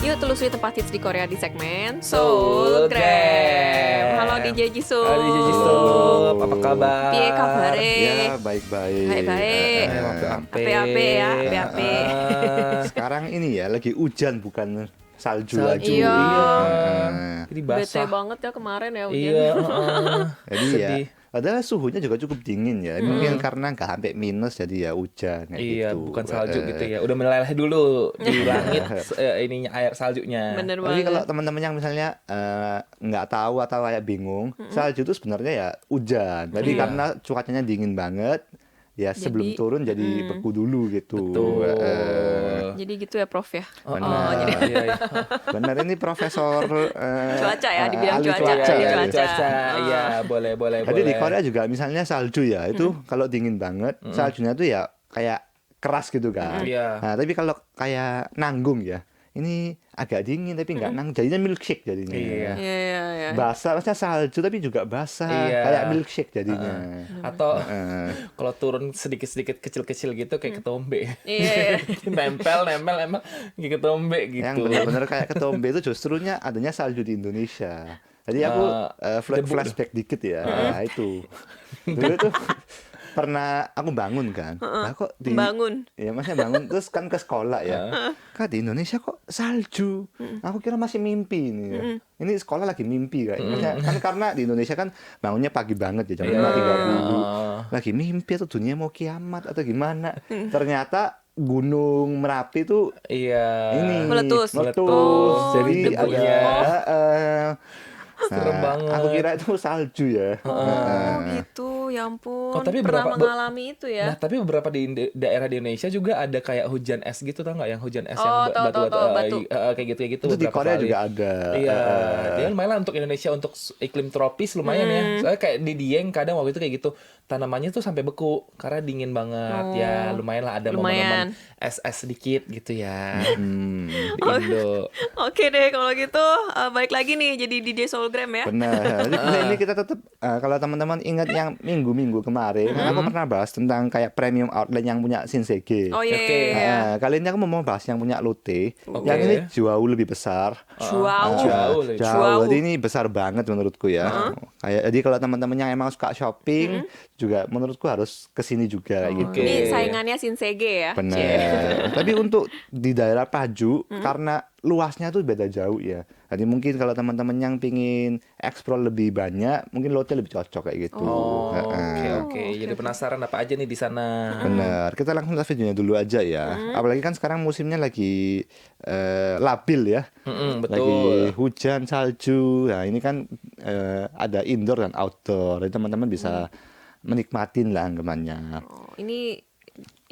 Yuk telusuri tempat hits di Korea di segmen Soul Gram. Halo DJ Jisoo. Halo DJ Jisoo, apa kabar? Piye kabare? Ya, baik-baik. Baik-baik. Ape-ape ya, ape-ape. Sekarang ini ya lagi hujan bukan salju Salju. lagi. Iya. Jadi Bete basah. banget ya kemarin ya hujan. Iya, Jadi ya, sedih. padahal suhunya juga cukup dingin ya. Mungkin karena nggak sampai minus jadi ya hujan kayak Iya, gitu. bukan salju gitu ya. Udah meleleh dulu di langit ininya air saljunya. Bener Tapi banget. kalau teman-teman yang misalnya nggak tahu atau kayak bingung, salju itu sebenarnya ya hujan. Jadi Iya. karena cuacanya dingin banget, ya sebelum Jadi, turun jadi beku dulu gitu. Betul. Jadi gitu ya Prof ya. Benar. jadi Iya, iya. Benar ini Profesor Cuaca ya, dibilang ahli cuaca. cuaca. Ahli ya. cuaca. Iya, boleh. Jadi di Korea juga misalnya salju ya itu kalau dingin banget saljunya tuh ya kayak keras gitu kan. Iya. Nah tapi kalau kayak nanggung ya ini agak dingin tapi nggak nanggung jadinya milkshake jadinya. Iya. Iya. Basah maksudnya salju tapi juga basah Iya. kayak milkshake jadinya. Atau kalau turun sedikit-sedikit kecil-kecil gitu kayak ketombe. Iya. nempel emang kayak ketombe gitu. Yang benar-benar kayak ketombe itu justrunya adanya salju di Indonesia. Jadi aku debu flashback dikit ya. Nah, itu. Dulu tuh pernah aku bangun kan. Nah, kok di Bangun. Ya maksudnya bangun terus kan ke sekolah ya. Kak di Indonesia kok salju. Aku kira masih mimpi ini ya. Ini sekolah lagi mimpi kayak. Maksudnya kan karena di Indonesia kan bangunnya pagi banget ya jam 5.30. Lagi mimpi atau dunia mau kiamat atau gimana. Ternyata Gunung Merapi tuh Iya. ini Meletus. Jadi debunya. ada Serem banget. Aku kira itu salju ya. Oh gitu, ya ampun. Oh, tapi pernah berapa- mengalami itu Nah, ya. tapi beberapa di daerah di Indonesia juga ada kayak hujan es gitu, tau nggak? Yang hujan es Oh, yang tahu, batu. kayak gitu Itu di beberapa Korea kali. juga ada. Iya, dia lumayan lah untuk Indonesia, untuk iklim tropis lumayan ya. Soalnya kayak di Dieng kadang waktu itu kayak gitu, tanamannya tuh sampai beku karena dingin banget. Ya lumayan lah ada Lumayan. momen-momen es-es sedikit gitu ya di Oh. Indo. Oke deh kalau gitu, balik lagi nih jadi DJ Soulgram ya. Benar. Jadi ini kita tetap kalau teman-teman ingat yang minggu-minggu kemarin, aku pernah bahas tentang kayak premium outlet yang punya Shinsegae. Oh iya. Oke. iya. Kali ini aku mau bahas yang punya Lotte. Oke. Yang ini jauh lebih besar. Jauh. Jauh. Jauh. Jadi ini besar banget menurutku ya. Kayak jadi kalau teman-teman yang emang suka shopping juga menurutku harus kesini juga kayak gitu. Ini saingannya Shinsegae ya. Benar. Tapi untuk di daerah Paju karena luasnya tuh beda jauh ya. Jadi mungkin kalau teman-teman yang pingin eksplor lebih banyak, mungkin Lotte lebih cocok kayak gitu. Oh, Heeh. oke. Jadi penasaran apa aja nih di sana. Benar. Kita langsung lihat videonya dulu aja ya. Apalagi kan sekarang musimnya lagi labil ya. Betul. Lagi hujan, salju. Nah, ini kan ada indoor dan outdoor. Jadi teman-teman bisa menikmatin lah anggapannya. Oh, ini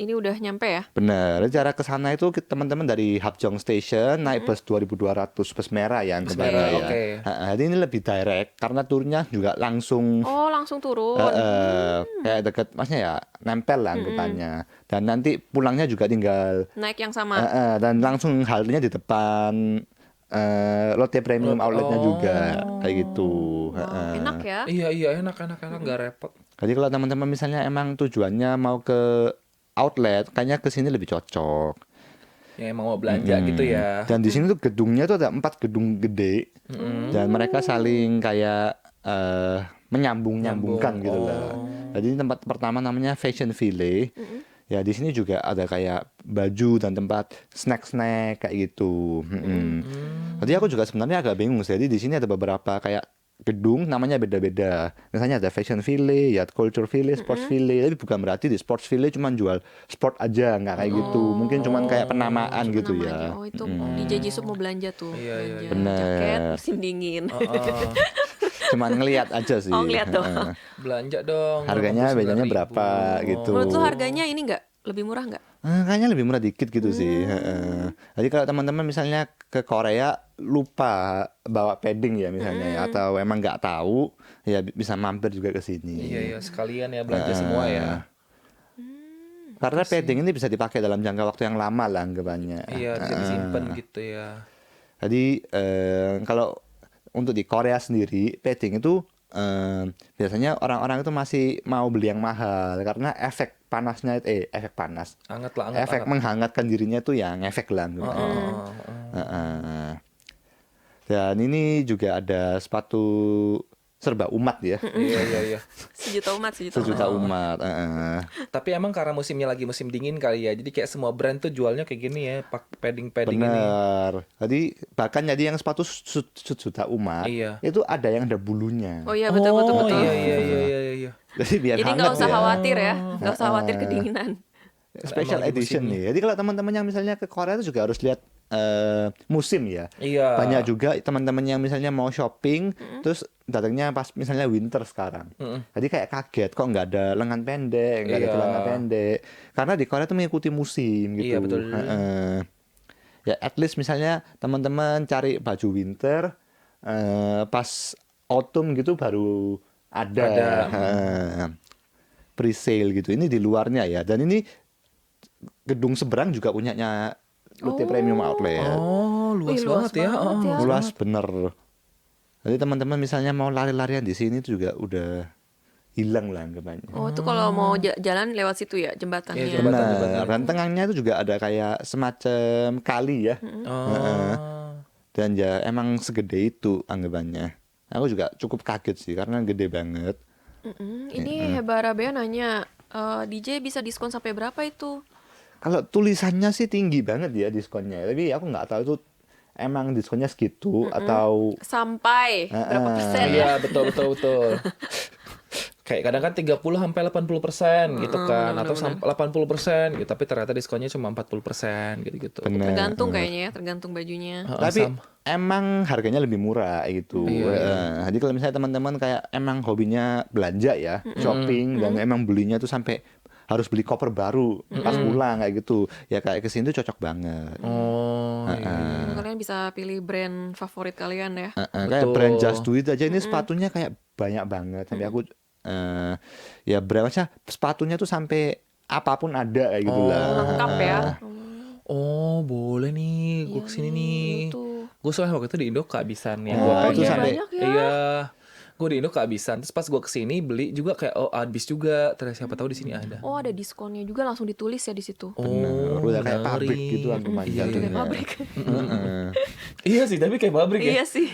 udah nyampe ya. Benar. Cara ke sana itu teman-teman dari Hapjeong Station naik bus 2.200 bus merah ya anggapannya merah, ya. oke. Jadi ini lebih direct karena turunnya juga langsung Oh langsung turun. kayak deket, maksudnya ya nempel lah anggapannya. Dan nanti pulangnya juga tinggal Naik yang sama. dan langsung haltenya di depan Lotte Premium Outletnya juga kayak gitu. Enak ya. Iya, enak nggak repot. Jadi kalau teman-teman misalnya emang tujuannya mau ke outlet, kayaknya ke sini lebih cocok. Ya emang mau belanja gitu ya. Dan di sini tuh gedungnya tuh ada 4 gedung gede, dan mereka saling kayak menyambungkan gitu lah. Jadi tempat pertama namanya Fashion Ville. Ya di sini juga ada kayak baju dan tempat snack kayak gitu. Jadi aku juga sebenarnya agak bingung. Jadi di sini ada beberapa kayak gedung namanya beda-beda. Misalnya ada Fashion Ville, ya Culture Ville, Sports Ville. Tapi bukan berarti di Sports Ville cuma jual sport aja, nggak kayak gitu. Mungkin cuma kayak penamaan gitu Namanya. ya. Oh itu DJ Jisoo mau belanja tuh. Iya, Belanja Bener. jaket musim dingin. Cuman ngelihat aja sih. Oh, ngeliat doang. Heeh. Belanja dong. Harganya bedanya berapa gitu. Menurut lu harganya ini nggak lebih murah nggak? Kayaknya lebih murah dikit gitu sih. Heeh. Jadi kalau teman-teman misalnya ke Korea lupa bawa padding ya misalnya ya, atau emang nggak tahu ya bisa mampir juga ke sini. Iya, sekalian ya belanja semua ya. Karena padding ini bisa dipakai dalam jangka waktu yang lama lah anggapannya. Iya, bisa disimpan gitu ya. Jadi kalau untuk di Korea sendiri padding itu biasanya orang-orang itu masih mau beli yang mahal karena efek panasnya efek panas. Anget lah, Efek menghangatkan dirinya itu yang efek lah anggapannya. Heeh. Dan ini juga ada sepatu serba umat ya. Iya. Sejuta umat. Sejuta umat. Heeh. Tapi emang karena musimnya lagi musim dingin kali ya. Jadi kayak semua brand tuh jualnya kayak gini ya, padding-padding ini. Bener. Jadi bahkan jadi yang sepatu sejuta umat Iya. itu ada yang ada bulunya. Oh iya betul. Iya. Jadi biar Jadi hangat nggak usah ya. khawatir ya, nggak usah khawatir kedinginan. Special Emang lagi edition musimnya. nih. Jadi kalau teman-teman yang misalnya ke Korea itu juga harus lihat musim ya. Iya. Banyak juga teman-teman yang misalnya mau shopping terus datangnya pas misalnya winter sekarang. Jadi kayak kaget kok nggak ada lengan pendek, nggak ada Iya. celana pendek. Karena di Korea itu mengikuti musim gitu. Iya, betul. Heeh. Ya at least misalnya teman-teman cari baju winter pas autumn gitu baru ada. Heeh. Pre-sale gitu. Ini di luarnya ya. Dan ini gedung seberang juga punyanya Lotte Premium Outlet. Oh, luas Wih, luas banget ya. banget ya. Luas bener. Jadi teman-teman misalnya mau lari-larian di sini itu juga udah hilang lah anggapannya. Oh itu kalau mau jalan lewat situ ya jembatannya. Iya, jembatan. Benar. Dan tengahnya itu juga ada kayak semacam kali ya. Oh. Dan ya emang segede itu anggapannya. Aku juga cukup kaget sih karena gede banget. Ini Hebarabea nanya, DJ bisa diskon sampai berapa itu? Kalau tulisannya sih tinggi banget ya diskonnya. Tapi aku nggak tahu itu emang diskonnya segitu atau Sampai berapa persen ya? Iya, betul. Kayak kadang kan 30 sampai 80% gitu kan, atau 80% gitu, tapi ternyata diskonnya cuma 40% gitu-gitu. bener. Tergantung kayaknya ya, tergantung bajunya. Tapi emang harganya lebih murah gitu. Iya. Jadi kalau misalnya teman-teman kayak emang hobinya belanja ya, shopping dan emang belinya tuh sampai harus beli koper baru pas pulang kayak gitu. Ya kayak kesini tuh cocok banget. Oh, iya. Kalian bisa pilih brand favorit kalian ya. Kayak Betul. brand Just Do It aja ini sepatunya kayak banyak banget. Sampai aku ya berapa sepatunya tuh sampai apapun ada kayak gitu lah. Lengkap ya. Oh, boleh nih, gue kesini nih. Tuh. Gue soalnya waktu itu di Indo kehabisan yang Oh, gue itu pengen. sampai- banyak ya. Iya, gue di Indo kehabisan. Terus pas gue kesini beli juga kayak habis juga. Terus siapa tahu di sini ada. Oh ada diskonnya juga langsung ditulis ya di situ. Bener. Udah kayak pabrik menarik. gitu anggapannya. Iya, Kayak pabrik. Iya sih, tapi kayak pabrik ya. Iya sih.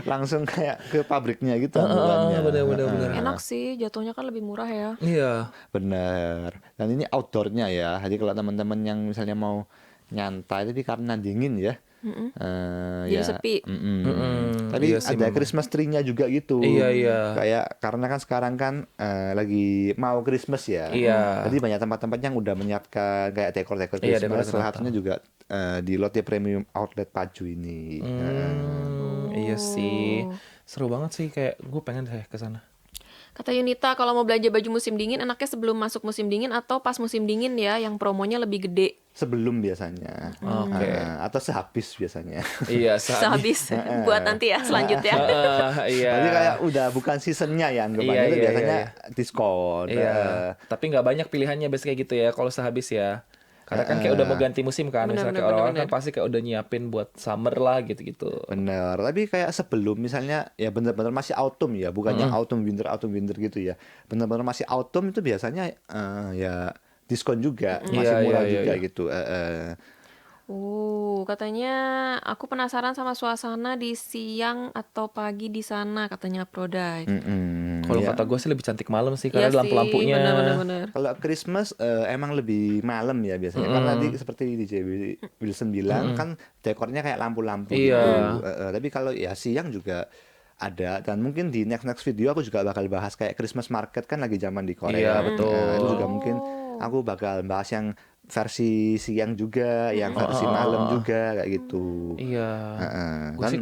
Langsung kayak ke pabriknya gitu anggapannya. bener. Enak sih, jatuhnya kan lebih murah ya. Iya. Bener. Dan ini outdoornya ya. Jadi kalau teman-teman yang misalnya mau nyantai, tapi karena dingin ya. Jadi sepi. Tapi Iya sih, ada memang. Christmas tree-nya juga gitu. Iya. Kayak karena kan sekarang kan lagi mau Christmas ya. Iya. Jadi banyak tempat-tempat yang udah menyiapkan kayak dekor-dekor Iya, Christmas. dekor-dekor Salah satunya juga di Lotte Premium Outlet Paju ini. Iya sih. Seru banget sih, kayak gue pengen deh ke sana. Kata Yunita kalau mau belanja baju musim dingin enaknya sebelum masuk musim dingin atau pas musim dingin ya yang promonya lebih gede. Sebelum biasanya. Oke. Atau sehabis biasanya. Iya, Sehabis buat nanti ya selanjutnya. Iya. Jadi kayak udah bukan seasonnya ya anggapannya Iya, itu iya, biasanya iya. diskon. Iya. Tapi nggak banyak pilihannya biasanya kayak gitu ya kalau sehabis ya. Karena kan kayak udah mau ganti musim kan, Bener, misalnya bener, kayak orang-orang bener, kan pasti kayak udah nyiapin buat summer lah gitu-gitu. Bener, tapi kayak sebelum misalnya ya bener-bener masih autumn ya, bukannya autumn winter gitu ya. Bener-bener masih autumn itu biasanya ya diskon juga, masih Iya, murah iya, juga iya. gitu. Katanya aku penasaran sama suasana di siang atau pagi di sana katanya Prodai. Kalau ya. kata gue sih lebih cantik malam sih karena Iya ada lampu-lampunya. bener. Kalau Christmas emang lebih malam ya biasanya karena nanti seperti DJ Wilson bilang kan dekornya kayak lampu-lampu Iya. gitu. Tapi kalau ya siang juga ada dan mungkin di next video aku juga bakal bahas kayak Christmas market kan lagi zaman di Korea. Iya, betul. Itu juga mungkin aku bakal bahas yang versi siang juga, yang versi malam juga kayak gitu. Iya. Gue Kan sih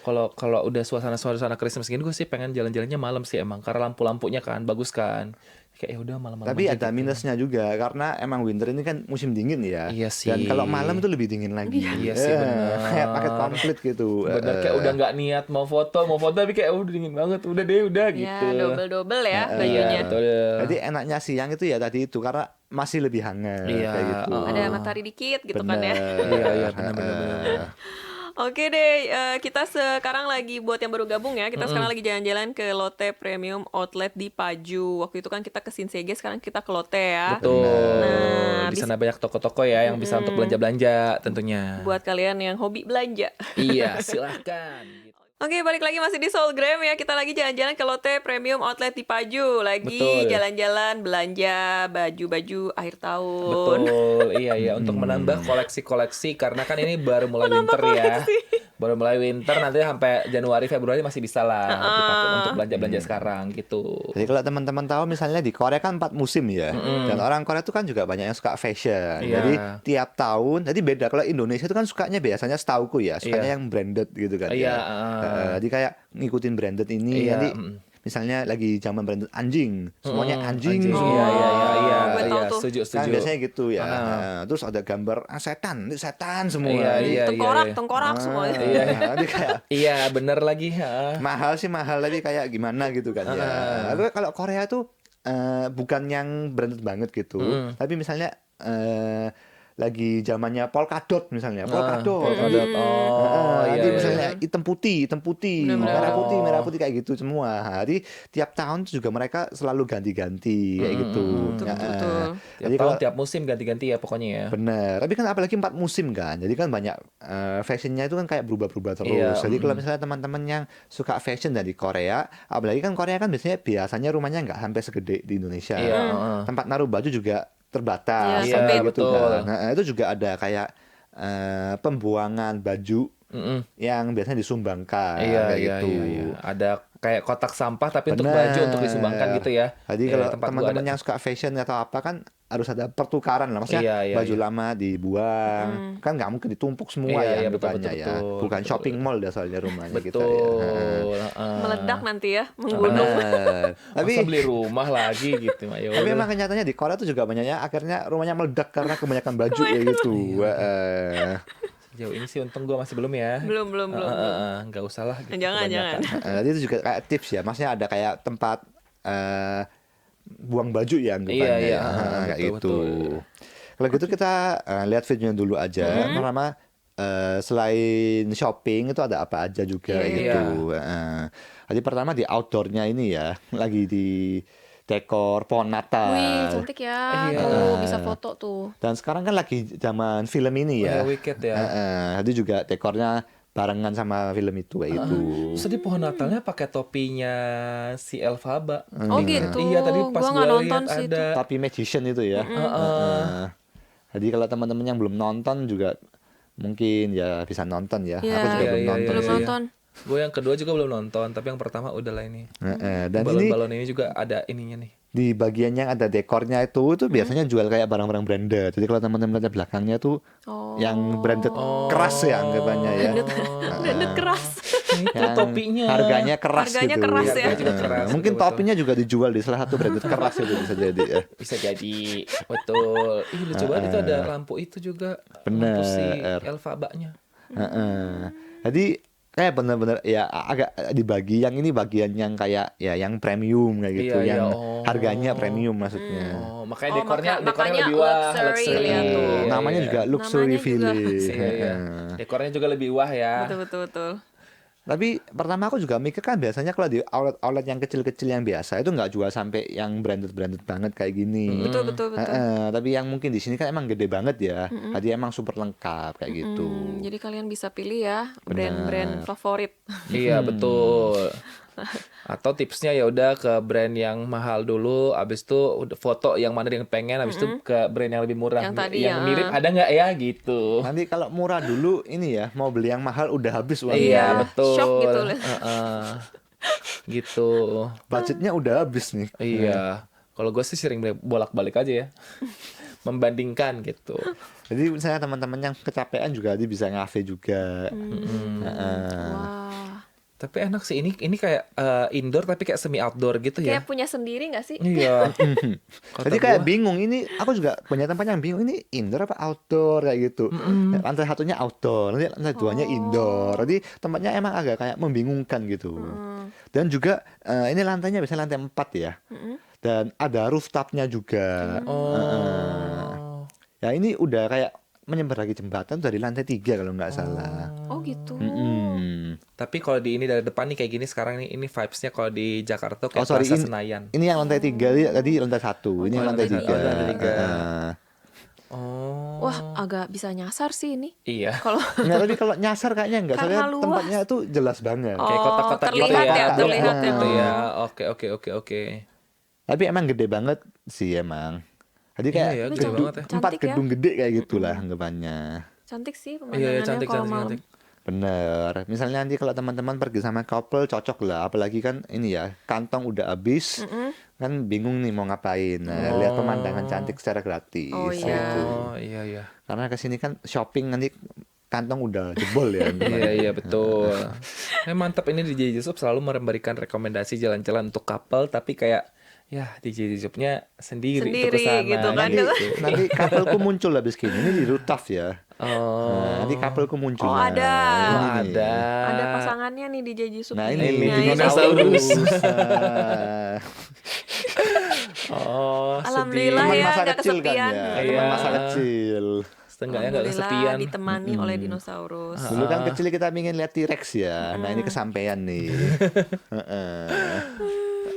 kalau udah suasana Christmas gini gue sih pengen jalan-jalannya malam sih emang karena lampu-lampunya kan bagus kan. Kayak ya udah malam-malam tapi aja ada gitu. minusnya juga karena emang winter ini kan musim dingin ya. Iya sih. Dan kalau malam itu lebih dingin lagi. Iya sih, bener. Kayak paket komplit gitu. Bener kayak udah nggak niat mau foto tapi kayak udah dingin banget udah deh udah Ya gitu. double-double ya Iya bajunya. betul. Jadi enaknya siang itu ya tadi itu karena masih lebih hangat Iya, kayak gitu. Ada matahari dikit gitu kan ya. Iya benar. Oke deh, kita sekarang lagi buat yang baru gabung ya. Kita sekarang lagi jalan-jalan ke Lotte Premium Outlet di Paju. Waktu itu kan kita ke Shinsegae, sekarang kita ke Lotte ya. Betul. Nah, Nah, di sana banyak toko-toko ya yang bisa untuk belanja-belanja tentunya. buat kalian yang hobi belanja. Iya, silahkan. Gitu. Oke, balik lagi masih di Soulgram ya. Kita lagi jalan-jalan ke Lotte Premium Outlet di Paju. Lagi Betul. jalan-jalan belanja baju-baju akhir tahun. Betul, iya untuk menambah koleksi-koleksi karena kan ini baru mulai winter ya. Baru mulai winter nanti sampai Januari Februari masih bisa lah dipakai untuk belanja-belanja sekarang gitu. Jadi kalau teman-teman tahu misalnya di Korea kan 4 musim ya. Dan orang Korea itu kan juga banyak yang suka fashion. Iya. Jadi tiap tahun, jadi beda. Kalau Indonesia itu kan sukanya biasanya setauku ya, sukanya Iya. yang branded gitu kan Iya, ya. Jadi kayak ngikutin branded ini Iya, nanti misalnya lagi zaman branded anjing, semuanya anjing anjing. semua. gue tahu tuh. Setuju. Kan biasanya gitu ya. Terus ada gambar setan, ini setan semua. Iya. Tengkorak semuanya. Iya. Jadi kayak Iya, bener lagi. mahal sih mahal tapi kayak gimana gitu kan ya. Lalu kalau Korea tuh bukan yang branded banget gitu, tapi misalnya lagi zamannya polka dot misalnya, polka dot. Iya, Nanti iya. misalnya hitam putih, merah putih kayak gitu semua. Jadi tiap tahun tuh juga mereka selalu ganti-ganti kayak gitu. Betul. Tiap tahun, tiap musim ganti-ganti ya pokoknya ya. Bener, tapi kan apalagi 4 musim kan, jadi kan banyak fashionnya itu kan kayak berubah-berubah terus. Iya, Jadi kalau misalnya teman-teman yang suka fashion dari Korea, apalagi kan Korea kan biasanya rumahnya nggak sampai segede di Indonesia. Iya, Tempat naruh baju juga terbatas, Iya, kayak sempit. gitu Betul. kan. Nah, itu juga ada kayak pembuangan baju yang biasanya disumbangkan kayak gitu. Iya. Ada kayak kotak sampah tapi untuk Bener. baju untuk disumbangkan gitu ya. Jadi Ya, kalau tempat gua teman-teman ada. yang suka fashion atau apa kan harus ada pertukaran lah. Maksudnya Iya, baju iya. lama dibuang, kan nggak mungkin ditumpuk semua Iya, ya betul, depannya ya. betul, Bukan betul. shopping mall dah soalnya rumahnya kita ya. Betul. Meledak nanti ya, menggunung. Benar. Tapi Tapi beli rumah lagi gitu, Mak. Ya tapi udah. emang kenyataannya di Korea tuh juga banyaknya akhirnya rumahnya meledak karena kebanyakan baju ya gitu. Sejauh ini sih untung gue masih belum ya. Belum. Nggak usah lah gitu, Jangan. kebanyakan. Jadi itu juga kayak tips ya. Maksudnya ada kayak tempat buang baju ya anggapannya Iya, ya. Kayak betul, gitu. betul. Kalau gitu kita lihat videonya dulu aja. Pertama selain shopping itu ada apa aja juga Iya, gitu. Jadi pertama di outdoornya ini ya, lagi di dekor pohon Natal. Wih, cantik ya. Iya. Tuh, bisa foto tuh. Dan sekarang kan lagi zaman film ini ya. Wicked ya. Jadi juga dekornya barengan sama film itu kayak gitu. Terus tadi pohon Natalnya pakai topinya si Elphaba. Oh gitu. Iya, tadi pas Gua nggak gua nonton lihat sih itu. ada. Tapi magician itu ya. Jadi kalau teman-teman yang belum nonton juga mungkin ya bisa nonton ya. Iya. Aku juga belum Iya, nonton Belum sih. nonton. Gue yang kedua juga belum nonton, tapi yang pertama udah lah ini. Dan ini Balon-balon ini juga ada ininya nih. di bagian yang ada dekornya itu biasanya jual kayak barang-barang branded. Jadi kalau teman-teman lihat belakangnya tuh yang branded keras ya anggapannya ya. Branded keras. Itu Yang topinya. harganya keras Harganya gitu. keras ya. Harganya juga keras, Mungkin betul-betul. topinya juga dijual di salah satu branded keras itu bisa jadi ya. Bisa jadi, betul. Ih, lucu banget itu ada lampu itu juga. Lampu si Bener. Elphaba-nya. Jadi kayak bener-bener ya agak dibagi yang ini bagian yang kayak ya yang premium kayak gitu, Iya, yang oh. harganya premium maksudnya. Oh, makanya Oh, dekornya makanya lebih wah, luxury, lihat tuh. Iya, Namanya iya. juga luxury Namanya juga. village. Iya. Dekornya juga lebih wah ya. Betul. Tapi pertama aku juga mikir kan biasanya kalau di outlet yang kecil-kecil yang biasa itu nggak jual sampai yang branded banget kayak gini. Betul. Tapi yang mungkin di sini kan emang gede banget ya. Jadi emang super lengkap kayak gitu. Jadi kalian bisa pilih ya brand-brand favorit. Iya, betul. Atau tipsnya ya udah ke brand yang mahal dulu, abis itu udah foto yang mana yang pengen, abis itu ke brand yang lebih murah. Yang tadi yang ya. mirip ada nggak ya gitu. Nanti kalau murah dulu ini ya mau beli yang mahal udah habis uangnya. Iya, betul. Shock gitu loh. Gitu. Budgetnya udah habis nih. Iya. Kalau gue sih sering bolak-balik aja ya. Membandingkan gitu. Jadi misalnya teman-teman yang kecapean juga dia bisa ngafe juga. Wah. Tapi enak sih ini kayak indoor tapi kayak semi outdoor gitu ya. Kayak punya sendiri nggak sih? Iya. Jadi kayak bingung ini aku juga punya tempat yang bingung ini indoor apa outdoor kayak gitu. Lantai satunya outdoor, nanti lantai duanya indoor. Jadi tempatnya emang agak kayak membingungkan gitu. Dan juga ini lantainya biasanya lantai 4 ya. Dan ada rooftopnya juga. Ya ini udah kayak menyebar lagi jembatan dari lantai 3 kalau nggak salah. Oh gitu. Tapi kalau di ini dari depan nih kayak gini sekarang nih ini vibes-nya kalau di Jakarta kayak sorry, Plaza Senayan. Ini yang lantai 3 tadi lantai 1. Ini yang lantai lantai 3. tiga. Oh, lantai tiga. agak bisa nyasar sih ini. Iya. Kalau Nggak, tapi kalau nyasar kayaknya enggak, Karena soalnya luas. tempatnya tuh jelas banget. Kayak kotak-kotak gitu terlihat ya, ya, terlihat blok-blok gitu ya. ya. Oke. Tapi emang gede banget sih emang. Jadi Iya kayak ya, Tapi gede cantik. banget ya. 4 Cantik ya. gedung gede kayak gitulah anggapannya. Cantik sih Iya, pemandangannya cantik, kalau cantik, malam. cantik. Bener. Misalnya nanti kalau teman-teman pergi sama couple cocok lah. Apalagi kan ini ya, kantong udah habis. Kan bingung nih mau ngapain. Nah, lihat pemandangan cantik secara gratis Oh, iya. gitu. Oh, iya. Karena kesini kan shopping nanti kantong udah jebol ya. Iya, betul. Mantap ini DJ Yusuf selalu memberikan rekomendasi jalan-jalan untuk couple, tapi kayak ya DJ Yusufnya sendiri untuk Sendiri kesana gitu kan. Nanti coupleku muncul habis gini. Ini di rooftop ya. Oh, Nah, nanti coupleku muncul. Oh, Nah, ada. ini oh, nih. ada. Ada pasangannya nih di Jeju Sup. Nah nih. ini Ini Nah, dinosaurus. Nah, Oh, Alhamdulillah teman ya, masa nggak kecil kan kesepian. ya, Iya. teman masa kecil. setengahnya nggak Alhamdulillah kesepian. ditemani oleh dinosaurus. Dulu kan kecil kita ingin lihat T-Rex ya. Nah ini kesampaian nih. Heeh.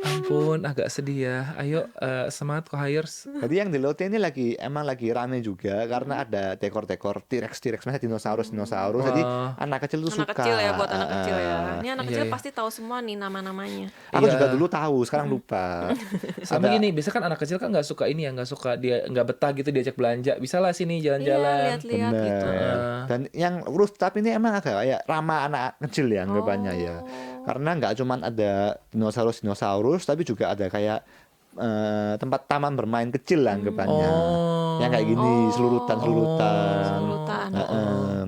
Ampun, agak sedih ya. Ayo, semangat Kohayers. Jadi yang di Lotte ini emang lagi rame juga karena ada dekor-dekor T-Rex, masa dinosaurus. Jadi anak kecil tuh Anak suka. kecil ya, buat anak kecil ya. Ini anak Iya, kecil iya. pasti tahu semua nih nama-namanya. Aku Iya. juga dulu tahu, sekarang lupa. Sama Ada- gini, biasa kan anak kecil kan nggak suka ini ya, nggak suka dia nggak betah gitu diajak belanja. Bisa lah sini Iya, jalan-jalan. lihat-lihat gitu. Bener. Dan yang rooftop ini emang agak kayak ramah anak kecil ya anggapannya ya. Karena nggak cuman ada dinosaurus, tapi juga ada kayak tempat taman bermain kecil lah anggapannya. Oh. Yang kayak gini, selurutan. Selurutan. Heeh.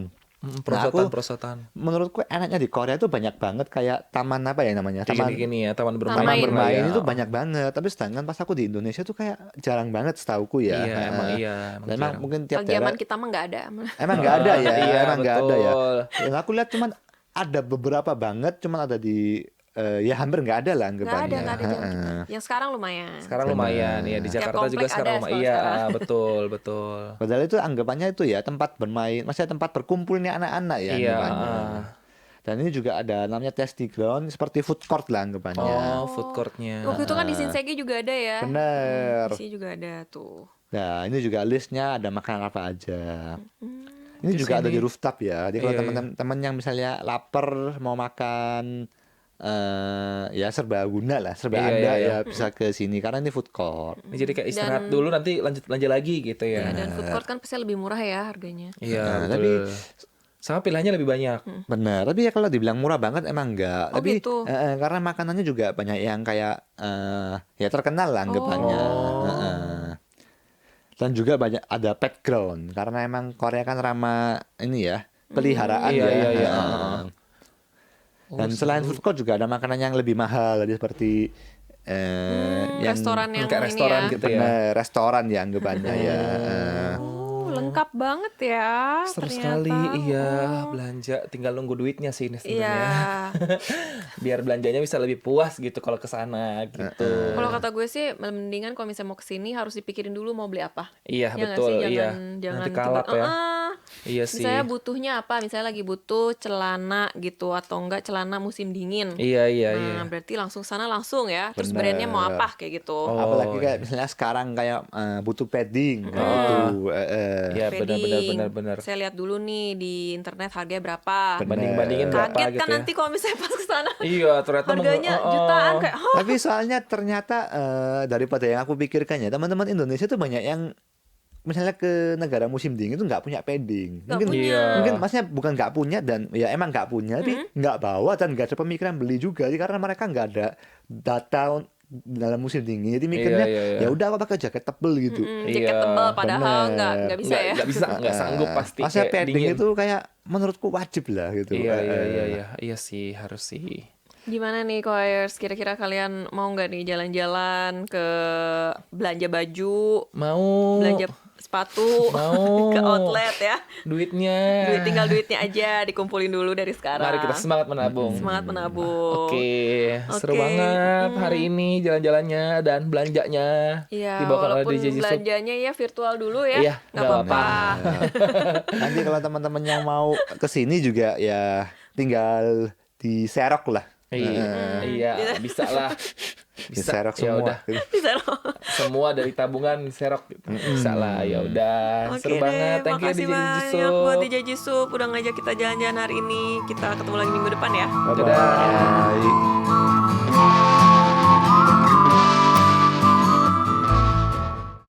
Prosotan. Menurutku enaknya di Korea tuh banyak banget kayak taman apa ya namanya? Taman Gini ya, taman bermain. taman Bermain. bermain ya. itu banyak banget. Tapi sedangkan pas aku di Indonesia tuh kayak jarang banget setauku ya. Iya, emang Heeh. iya. Dan emang jarang. mungkin tiap Kalau daerah zaman kita mah nggak ada. emang nggak ada ya, Iya, emang nggak ada ya. betul. Yang aku lihat cuman ada beberapa banget, cuman ada di ya hampir nggak ada lah Nggak anggapannya. ada zaman Heeh. kita. Yang sekarang lumayan. Sekarang lumayan ya di Tiap Jakarta juga komplek sekarang ada lumayan. sekolah Iya, sekarang. betul. Padahal itu anggapannya itu ya tempat bermain, maksudnya tempat berkumpulnya anak-anak ya Iya, anggapannya. Dan ini juga ada namanya testing ground seperti food court lah anggapannya. Oh, food courtnya. Waktu itu kan di Shinseki juga ada ya. Bener. Di sini juga ada tuh. Nah, ini juga listnya ada makanan apa aja. Ini juga ada di rooftop ya. Jadi kalau Iya, teman-teman yang misalnya lapar mau makan ya serbaguna lah, serba Iya, ada iya. ya bisa ke sini karena ini food court. Ini jadi kayak istirahat Dan- dulu nanti lanjut belanja lagi gitu Ya, ya. dan food court kan pasti lebih murah ya harganya. Iya, Nah, betul. Sama pilihannya lebih banyak. Benar, tapi ya kalau dibilang murah banget emang enggak. Oh, Tapi gitu. karena makanannya juga banyak yang kayak ya terkenal lah anggapannya. Dan juga banyak ada pet ground karena emang Korea kan ramah ini ya peliharaan Iya, ya. iya, iya. Heeh. Dan selain food court juga ada makanan yang lebih mahal, jadi seperti yang Restoran yang kayak ini restoran ya. gitu ya. bener, restoran ya anggapannya ya. Oh, lengkap banget ya. Seru ternyata. sekali, iya. Belanja tinggal nunggu duitnya sih ini Iya. sebenarnya. Biar belanjanya bisa lebih puas gitu kalau ke sana gitu. Kalau kata gue sih mendingan kalau misalnya mau kesini harus dipikirin dulu mau beli apa. Iya, Ya nggak betul, sih? iya. Jangan Nanti kalap ya. Iya sih. Misalnya butuhnya apa? Misalnya lagi butuh celana gitu atau enggak celana musim dingin. Iya, iya. Nah, berarti langsung sana langsung ya. Terus Bener. brandnya mau apa kayak gitu. Oh, Apalagi kayak iya. misalnya sekarang kayak butuh padding kayak gitu. Iya, Padding. benar. Saya lihat dulu nih di internet harganya berapa. Banding-bandingin berapa Kaget gitu kan ya. nanti kalau misalnya pas ke sana Iya, ternyata harganya jutaan kayak, "Hah?" Tapi soalnya ternyata daripada yang aku pikirkan ya, teman-teman Indonesia tuh banyak yang misalnya ke negara musim dingin itu nggak punya padding. Nggak Mungkin punya. Iya. mungkin maksudnya bukan nggak punya dan ya emang nggak punya, tapi nggak bawa dan nggak ada pemikiran beli juga sih karena mereka nggak ada data dalam musim dingin. Jadi mikirnya Iya, iya. ya udah aku pakai jaket tebel gitu. Jaket Iya, tebal padahal bener. nggak bisa ya. Nggak bisa, nggak sanggup pasti. Maksudnya kayak padding dingin. itu kayak menurutku wajib lah gitu. Iya sih, harus sih. Gimana nih Koyers? Kira-kira kalian mau nggak nih jalan-jalan ke belanja baju, Mau belanja sepatu, Mau. ke outlet ya? duitnya. Tinggal duitnya aja dikumpulin dulu dari sekarang. Mari kita semangat menabung. Semangat menabung. Oke, seru Oke. banget hari ini jalan-jalannya dan belanjanya Iya, dibawakan oleh walaupun DJ Yusuf. belanjanya ya virtual dulu ya. Iya, nggak nggak apa-apa. Nanti kalau teman-teman yang mau kesini juga ya tinggal diserok lah. Iya, bisa lah. Diserok ya semua. udah. Bisa loh. Semua dari tabungan serok gitu. Bisa lah, ya udah. Oke Seru deh, banget. Thank you makasih DJ banyak Jisoo. buat DJ Jisoo udah ngajak kita jalan-jalan hari ini. Kita ketemu lagi minggu depan ya. Bye-bye.